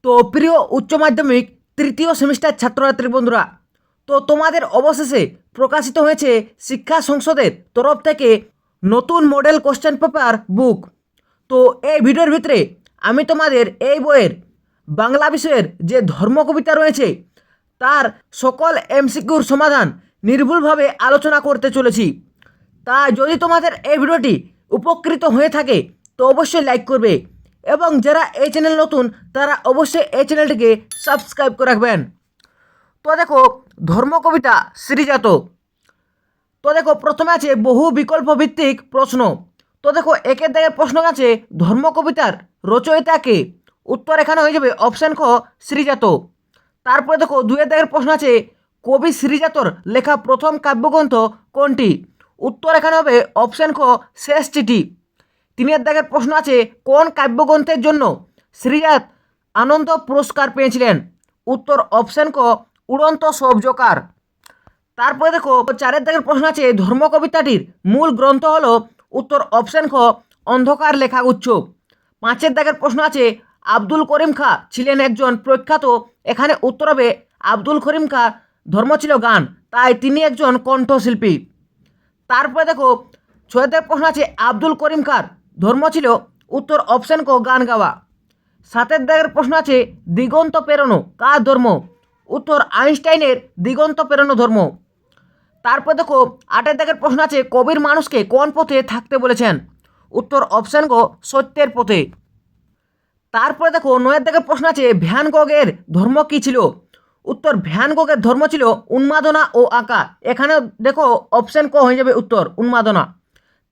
তো প্রিয় উচ্চ মাধ্যমিক তৃতীয় সেমিস্টার ছাত্রছাত্রী বন্ধুরা, তো তোমাদের অবশেষে প্রকাশিত হয়েছে শিক্ষা সংসদের তরফ থেকে নতুন মডেল কোশ্চেন পেপার বুক। তো এই ভিডিওর ভিতরে আমি তোমাদের এই বইয়ের বাংলা বিষয়ের যে ধর্ম কবিতা রয়েছে তার সকল এমসিকিউর সমাধান নির্ভুলভাবে আলোচনা করতে চলেছি। তাই যদি তোমাদের এই ভিডিওটি উপকৃত হয়ে থাকে তো অবশ্যই লাইক করবে, এবং যারা এই চ্যানেল নতুন তারা অবশ্যই এই চ্যানেলটিকে সাবস্ক্রাইব করে রাখবেন। তো দেখো, ধর্ম কবিতা শ্রীজাত। তো দেখো, প্রথমে আছে বহু বিকল্প ভিত্তিক প্রশ্ন। তো দেখো, একের দাগের প্রশ্ন আছে ধর্ম কবিতার রচয়িতা কে? উত্তর এখানে হয়ে যাবে অপশান খ শ্রীজাত। তারপরে দেখো, দুয়ের দাগের প্রশ্ন আছে কবি শ্রীজাতর লেখা প্রথম কাব্যগ্রন্থ কোনটি? উত্তর এখানে হবে অপশান খ শেষ চিঠি। তিনের দাগের প্রশ্ন আছে কোন কাব্যগ্রন্থের জন্য শ্রীজাত আনন্দ পুরস্কার পেয়েছিলেন? উত্তর অপশান ক উড়ন্ত সবজকার। তারপরে দেখো, চারের দাগের প্রশ্ন আছে ধর্ম কবিতাটির মূল গ্রন্থ হলো? উত্তর অপশান খ অন্ধকার লেখাগুচ্ছ। পাঁচের দাগের প্রশ্ন আছে আব্দুল করিম খাঁ ছিলেন একজন প্রখ্যাত, এখানে উত্তর হবে আব্দুল করিম খাঁ ধর্ম ছিল গান, তাই তিনি একজন কণ্ঠশিল্পী। তারপরে দেখো, ছয়ের দাগের প্রশ্ন আছে আব্দুল করিম খাঁর ধর্ম ছিল? উত্তর অপশান ক গান গাওয়া। সাতের দাগের প্রশ্ন আছে দিগন্ত পেরোনো কার ধর্ম? উত্তর আইনস্টাইনের দিগন্ত পেরোনো ধর্ম। তারপর দেখো, আটের দাগের প্রশ্ন আছে কবির মানুষকে কোন পথে থাকতে বলেছেন? উত্তর অপশান গ সত্যের পথে। তারপরে দেখো, নয়ের দাগের প্রশ্ন আছে ভ্যান গগের ধর্ম কী ছিল? উত্তর ভ্যান গগের ধর্ম ছিল উন্মাদনা ও আঁকা, এখানে দেখো অপশান ক হয়ে যাবে উত্তর উন্মাদনা।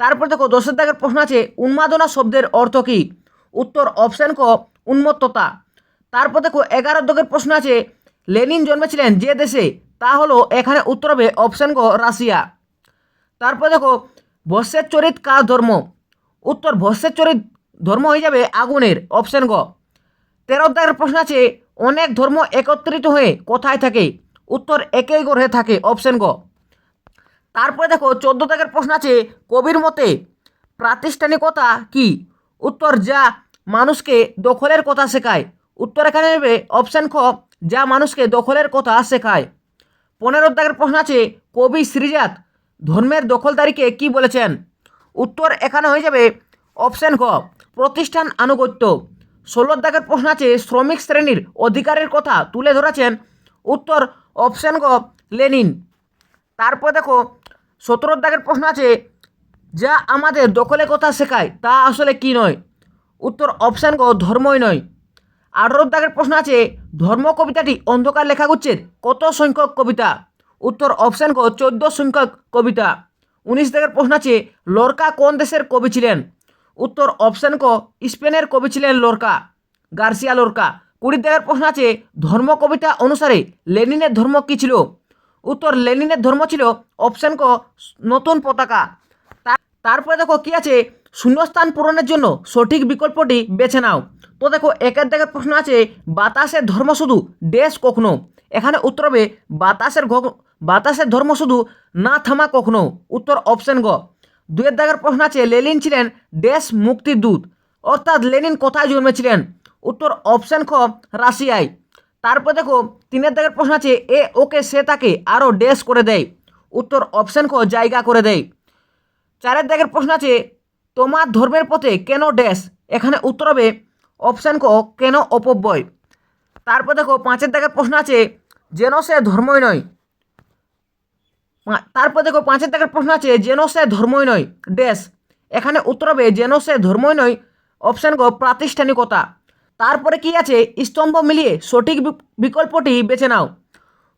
তারপর দেখো, দশের দাগের প্রশ্ন আছে উন্মাদনা শব্দের অর্থ কী? উত্তর অপশান ক উন্মত্ততা। তারপর দেখো, 11 দাগের প্রশ্ন আছে লেনিন জন্মেছিলেন যে দেশে, তা হলো? এখানে উত্তর হবে অপশান ক রাশিয়া। তারপর দেখো, ভস্যের চরিত কার ধর্ম? উত্তর ভস্যের চরিত ধর্ম হয়ে যাবে আগুনের, অপশান গ। 13 দাগের প্রশ্ন আছে অনেক ধর্ম একত্রিত হয়ে কোথায় থাকে? উত্তর একই গ্রহে থাকে, অপশান গ। তারপরে দেখো, 14 দাগের প্রশ্ন আছে কবির মতে প্রাতিষ্ঠানিকতা কি? উত্তর যা মানুষকে দখলের কথা শেখায়, উত্তর এখানে নেবে অপশান খ যা মানুষকে দখলের কথা শেখায়। 15 দাগের প্রশ্ন আছে কবি শ্রীজাত ধর্মের দখলদারিকে কি বলেছেন? উত্তর এখানে হয়ে যাবে অপশান খ প্রতিষ্ঠান আনুগত্য। 16 দাগের প্রশ্ন আছে শ্রমিক শ্রেণীর অধিকারের কথা তুলে ধরেছেন? উত্তর অপশান গ লেনিন। তারপর দেখো, 17 দাগের প্রশ্ন আছে যা আমাদের দখলের কথা শেখায় তা আসলে কি নয়? উত্তর অপশান গ ধর্মই নয়। 18 দাগের প্রশ্ন আছে ধর্ম কবিতাটি অন্ধকার লেখাগুচ্ছের কত সংখ্যক কবিতা? উত্তর অপশান গ 14 সংখ্যক কবিতা। 19 দাগের প্রশ্ন আছে লোরকা কোন দেশের কবি ছিলেন? উত্তর অপশান ক স্পেনের কবি ছিলেন লোরকা, গার্সিয়া লোরকা। 20 দাগের প্রশ্ন আছে ধর্ম কবিতা অনুসারে লেনিনের ধর্ম কী ছিল? উত্তর লেনিনের ধর্ম ছিল অপশান ক নতুন পতাকা। তারপরে দেখো কি আছে শূন্যস্থান পূরণের জন্য সঠিক বিকল্পটি বেছে নাও। তো দেখো, একের দাগের প্রশ্ন আছে বাতাসের ধর্ম শুধু ড্যাশ কখনো, এখানে উত্তর হবে বাতাসের ধর্ম শুধু না থামা কখনো, উত্তর অপশান গ। দুয়ের দাগের প্রশ্ন আছে লেনিন ছিলেন ড্যাশ মুক্তির দূত, অর্থাৎ লেনিন কোথায় জন্মেছিলেন? উত্তর অপশান খ রাশিয়ায়। তারপর দেখো, তিনের দাগের প্রশ্ন আছে এ ওকে সে তাকে আরও ড্যাশ করে দেয়, উত্তর অপশান খ জায়গা করে দেয়। চারের দাগের প্রশ্ন আছে তোমার ধর্মের পথে কেন ড্যাশ, এখানে উত্তর হবে অপশান ক কেন অপব্যয়। তারপর দেখো, পাঁচের দাগের প্রশ্ন আছে যেন সে ধর্মই নয়। তারপর দেখো, পাঁচের দাগের প্রশ্ন আছে যেন সে ধর্মই নয় ড্যাশ, এখানে উত্তর হবে যেন সে ধর্মই নয়, অপশান গ প্রাতিষ্ঠানিকতা। তারপরে কি আছে স্তম্ভ মিলিয়ে সঠিক বিকল্পটি বেছে নাও।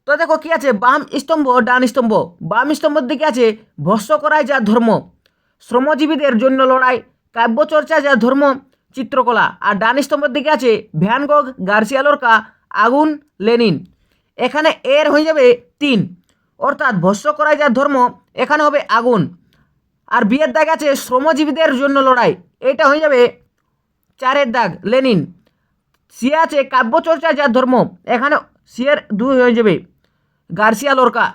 তো দেখো কি আছে বাম স্তম্ভ ডান স্তম্ভ। বাম স্তম্ভের দিকে আছে ভস্য করাই যা ধর্ম, শ্রমজীবীদের জন্য লড়াই, কাব্যচর্চা যা ধর্ম, চিত্রকলা। আর ডান স্তম্ভের দিকে আছে ভ্যান গগ, গার্সিয়া লোরকা, আগুন, লেনিন। এখানে এর হয়ে যাবে 3, অর্থাৎ ভস্য করাই যা ধর্ম, এখানে হবে আগুন। আর বিয়ের দাগ আছে শ্রমজীবীদের জন্য লড়াই, এটা হয়ে যাবে 4এর দাগ লেনিন। সি আছে কাব্যচর্চা যা ধর্ম, এখানে সিয়ের 2 হয়ে যাবে গার্সিয়া লোরকা,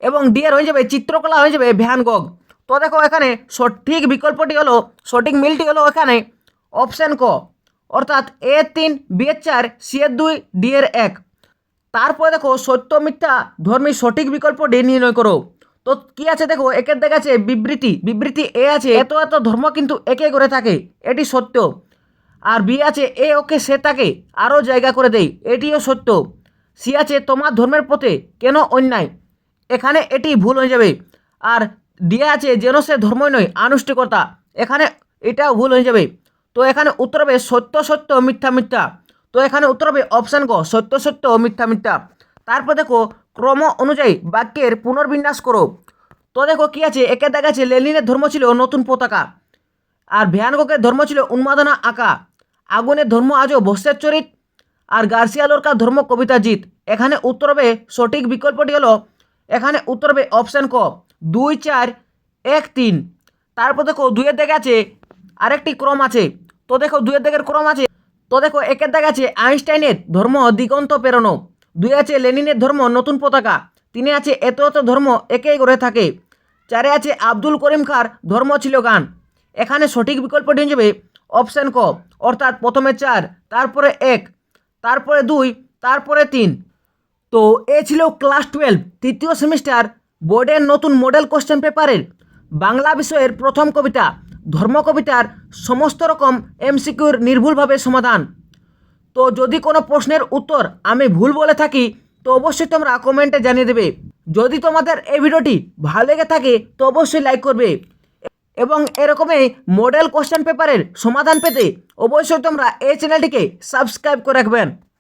এবং ডি এর হয়ে যাবে চিত্রকলা হয়ে যাবে ভ্যান গগ। তো দেখো এখানে সঠিক বিকল্পটি হলো, সঠিক মিলটি হলো এখানে অপশান ক অর্থাৎ A3 B4 C2 D1। তারপরে দেখো সত্য মিথ্যা ধর্মী সঠিক বিকল্পটি নির্ণয় করো। তো কি আছে দেখো, একের দিকে আছে বিবৃতি এ আছে এত এত ধর্ম কিন্তু একে করে থাকে, এটি সত্য। আর বি আছে এ ওকে সে তাকে আরও জায়গা করে দেয়, এটিও সত্য। সি আছে তোমার ধর্মের পথে কেন অন্যায়, এখানে এটি ভুল হয়ে যাবে। আর ডি আছে যেন সে ধর্মই নয় আনুষ্ঠিকতা, এখানে এটাও ভুল হয়ে যাবে। তো এখানে উত্তর হবে সত্য সত্য মিথ্যা মিথ্যা। তো এখানে উত্তর হবে অপশান গ সত্য সত্য মিথ্যা মিথ্যা। তারপর দেখো ক্রম অনুযায়ী বাক্যের পুনর্বিন্যাস করো। তো দেখো কি আছে, একে দেখা আছে লেনিনের ধর্ম ছিল নতুন পতাকা, আর ভ্যানগকের ধর্ম ছিল উন্মাদনা আঁকা, আগুনের ধর্ম আজও বস্যের চরিত, আর গার্সিয়া লোরকার ধর্ম কবিতা জিত। এখানে উত্তর হবে সঠিক বিকল্পটি হলো এখানে উত্তর হবে অপশান ক 2 4 1 3। তারপর দেখো দুইয়ের দিকে আছে আরেকটি ক্রম আছে। তো দেখো দুইয়ের দিকের ক্রম আছে। তো দেখো একের দিকে আছে আইনস্টাইনের ধর্ম দিগন্ত প্রেরণ, দুই আছে লেনিনের ধর্ম নতুন পতাকা, তিনে আছে এত এত ধর্ম একেই করে থাকে, চারে আছে আব্দুল করিম খার ধর্ম ছিল গান। এখানে সঠিক বিকল্পটি হয়ে যাবে অপশান ক, অর্থাৎ প্রথমে 4, তারপরে 1, তারপরে 2, তারপরে 3। তো এ ছিল ক্লাস 12 তৃতীয় সেমিস্টার বোর্ডের নতুন মডেল কোশ্চেন পেপারের বাংলা বিষয়ের প্রথম কবিতা ধর্মকবিতার সমস্ত রকম এমসিকিউর নির্ভুলভাবে সমাধান। তো যদি কোনো প্রশ্নের উত্তর আমি ভুল বলে থাকি তো অবশ্যই তোমরা কমেন্টে জানিয়ে দেবে। যদি তোমাদের এই ভিডিওটি ভালো লেগে থাকে তো অবশ্যই লাইক করবে, এবং এরকমই মডেল কোশ্চেন পেপারের সমাধান পেতে অবশ্যই তোমরা এই চ্যানেলটিকে সাবস্ক্রাইব করে রাখবেন।